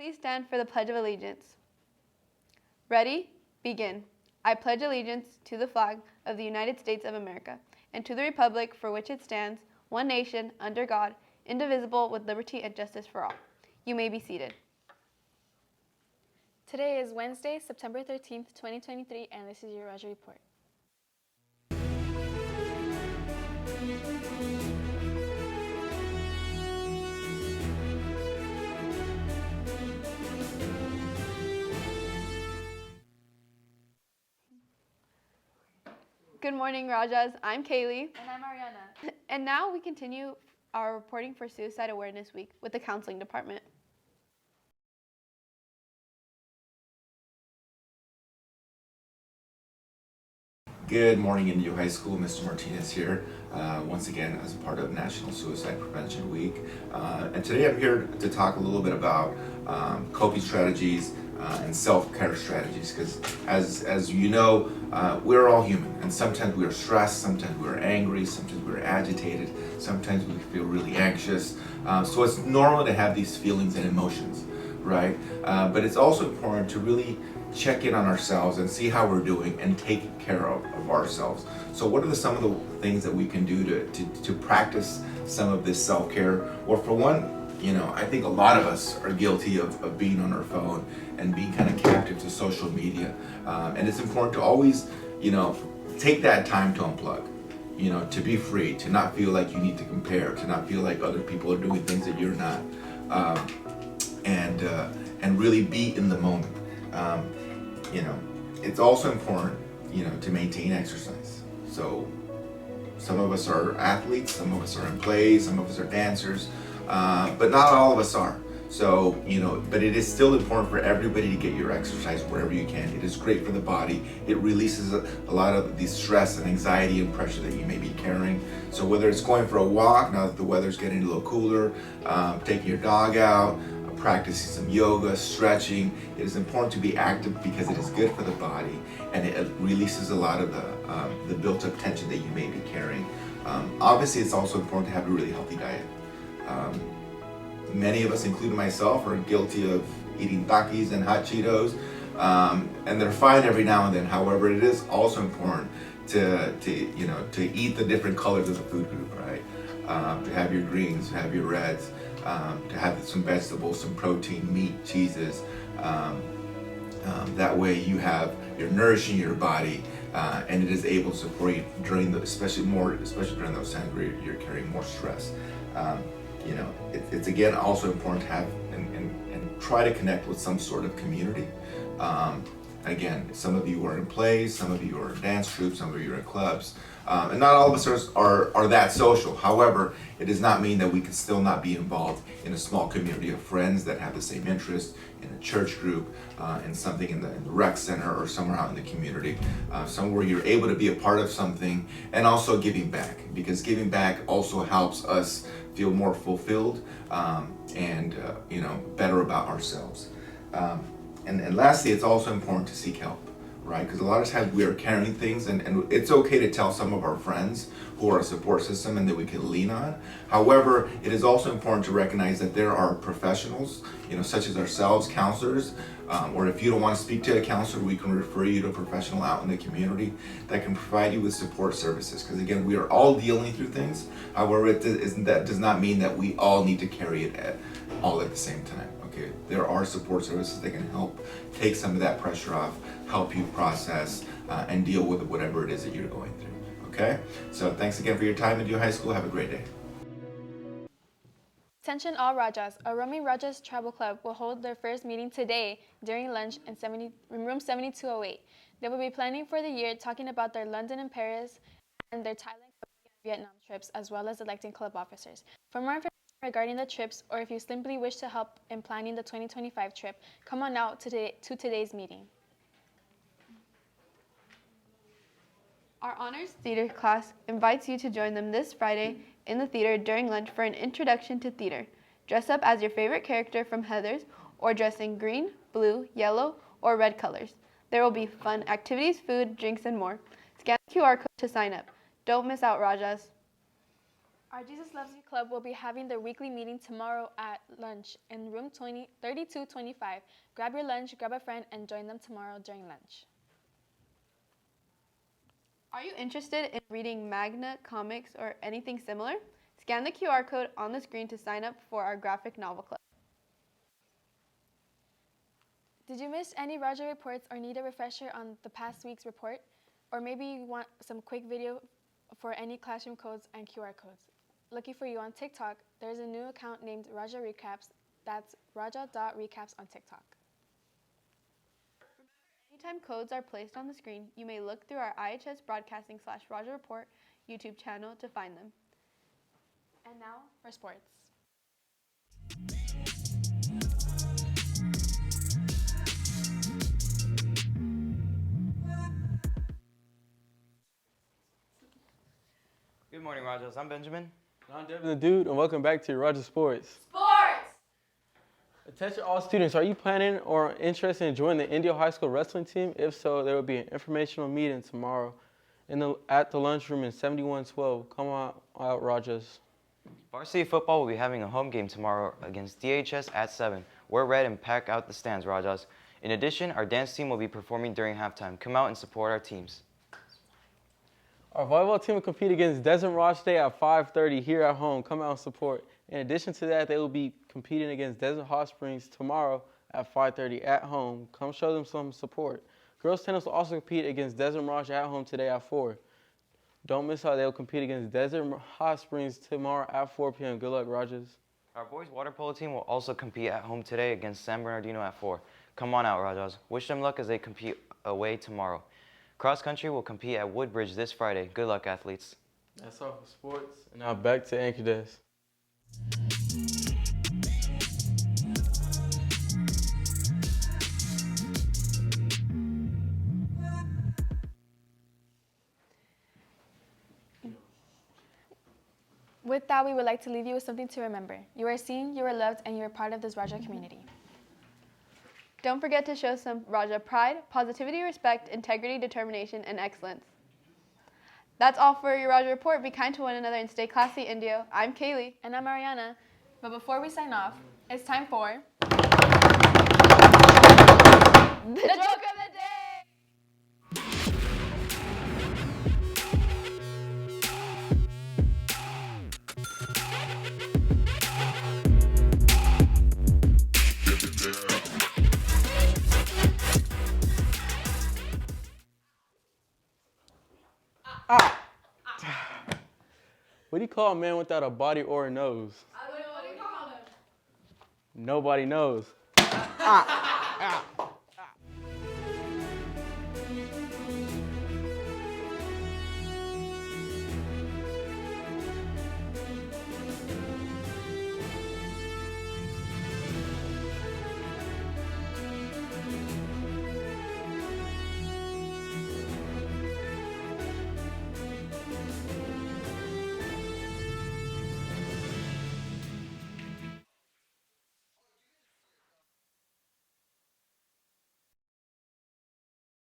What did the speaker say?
Please stand for the Pledge of Allegiance. Ready? Begin. I pledge allegiance to the flag of the United States of America and to the republic for which it stands, one nation, under God, indivisible, with liberty and justice for all. You may be seated. Today is Wednesday, September 13th, 2023, and this is your Rajah Report. Good morning, Rajas. I'm Kaylee. And I'm Ariana. And now we continue our reporting for Suicide Awareness Week with the Counseling Department. Good morning, Indio High School. Mr. Martinez here, once again as a part of National Suicide Prevention Week. And today I'm here to talk a little bit about coping strategies and self-care strategies, because as you know, we're all human, and sometimes we are stressed, sometimes we're angry, sometimes we're agitated, sometimes we feel really anxious. So it's normal to have these feelings and emotions, right? But it's also important to really check in on ourselves and see how we're doing and take care of ourselves. So what are some of the things that we can do to practice some of this self-care? Well, for one, I think a lot of us are guilty of being on our phone and being kind of captive to social media. And it's important to always, take that time to unplug, to be free, to not feel like you need to compare, to not feel like other people are doing things that you're not, and really be in the moment. It's also important, to maintain exercise. So some of us are athletes, some of us are in plays, some of us are dancers, but not all of us are. So, but it is still important for everybody to get your exercise wherever you can. It is great for the body. It releases a lot of the stress and anxiety and pressure that you may be carrying. So whether it's going for a walk, now that the weather's getting a little cooler, taking your dog out, practicing some yoga, stretching, it is important to be active because it is good for the body, and it releases a lot of the built-up tension that you may be carrying. Obviously, it's also important to have a really healthy diet. Many of us, including myself, are guilty of eating Takis and hot Cheetos, and they're fine every now and then. However, it is also important to eat the different colors of the food group, right? To have your greens, to have your reds, to have some vegetables, some protein, meat, cheeses. That way you're nourishing your body, and it is able to support you during especially during those times where you're carrying more stress. It's again also important to have and try to connect with some sort of community. Again, some of you are in plays, some of you are in dance groups, some of you are in clubs, and not all of us are that social. However, it does not mean that we can still not be involved in a small community of friends that have the same interests, in a church group, in something in the rec center, or somewhere out in the community, somewhere you're able to be a part of something, and also giving back, because giving back also helps us feel more fulfilled and better about ourselves. And lastly, it's also important to seek help, right? Because a lot of times we are carrying things, and it's okay to tell some of our friends who are a support system and that we can lean on. However, it is also important to recognize that there are professionals, such as ourselves, counselors, or if you don't want to speak to a counselor, we can refer you to a professional out in the community that can provide you with support services. Because again, we are all dealing through things. However, that does not mean that we all need to carry it all at the same time. Okay, there are support services that can help take some of that pressure off, help you process and deal with whatever it is that you're going through. Okay, so thanks again for your time, Indio High School. Have a great day. Attention all Rajas. A roaming Rajas Travel Club will hold their first meeting today during lunch in room 7208. They will be planning for the year, talking about their London and Paris and their Thailand and Vietnam trips, as well as electing club officers. For more information regarding the trips, or if you simply wish to help in planning the 2025 trip, come on out to today's meeting. Our honors theater class invites you to join them this Friday in the theater during lunch for an introduction to theater. Dress up as your favorite character from Heathers, or dress in green, blue, yellow, or red colors. There will be fun activities, food, drinks, and more. Scan the QR code to sign up. Don't miss out, Rajas. Our Jesus Loves You Club will be having their weekly meeting tomorrow at lunch in room 3225. Grab your lunch, grab a friend, and join them tomorrow during lunch. Are you interested in reading manga, comics, or anything similar? Scan the QR code on the screen to sign up for our graphic novel club. Did you miss any Rajah reports or need a refresher on the past week's report? Or maybe you want some quick video for any classroom codes and QR codes? Looking for you on TikTok, there's a new account named Rajah Recaps. That's Rajah.recaps on TikTok. Anytime codes are placed on the screen, you may look through our IHS Broadcasting/Rajah Report YouTube channel to find them. And now for sports. Good morning, Rajahs. I'm Benjamin. I'm Devin the Dude, and welcome back to Rajah Sports. Attention all students, are you planning or interested in joining the Indio High School wrestling team? If so, there will be an informational meeting tomorrow at the lunchroom in 7112. Come on out, Rajahs. Varsity football will be having a home game tomorrow against DHS at 7. Wear red and pack out the stands, Rajahs. In addition, our dance team will be performing during halftime. Come out and support our teams. Our volleyball team will compete against Desert Raj today at 5:30 here at home. Come out and support. In addition to that, they will be competing against Desert Hot Springs tomorrow at 5:30 at home. Come show them some support. Girls tennis will also compete against Desert Raj at home today at 4. Don't miss out. They will compete against Desert Hot Springs tomorrow at 4 p.m. Good luck, Rajahs. Our boys water polo team will also compete at home today against San Bernardino at 4. Come on out, Rajahs. Wish them luck as they compete away tomorrow. Cross country will compete at Woodbridge this Friday. Good luck, athletes. That's all for sports. And now back to Anchor Desk. With that, we would like to leave you with something to remember. You are seen, you are loved, and you are part of this Rajah community. Don't forget to show some Rajah pride, positivity, respect, integrity, determination, and excellence. That's all for your Rajah Report. Be kind to one another and stay classy, Indio. I'm Kaylee. And I'm Mariana. But before we sign off, it's time for The joke of the day! What do you call a man without a body or a nose? What do you call him? Nobody knows.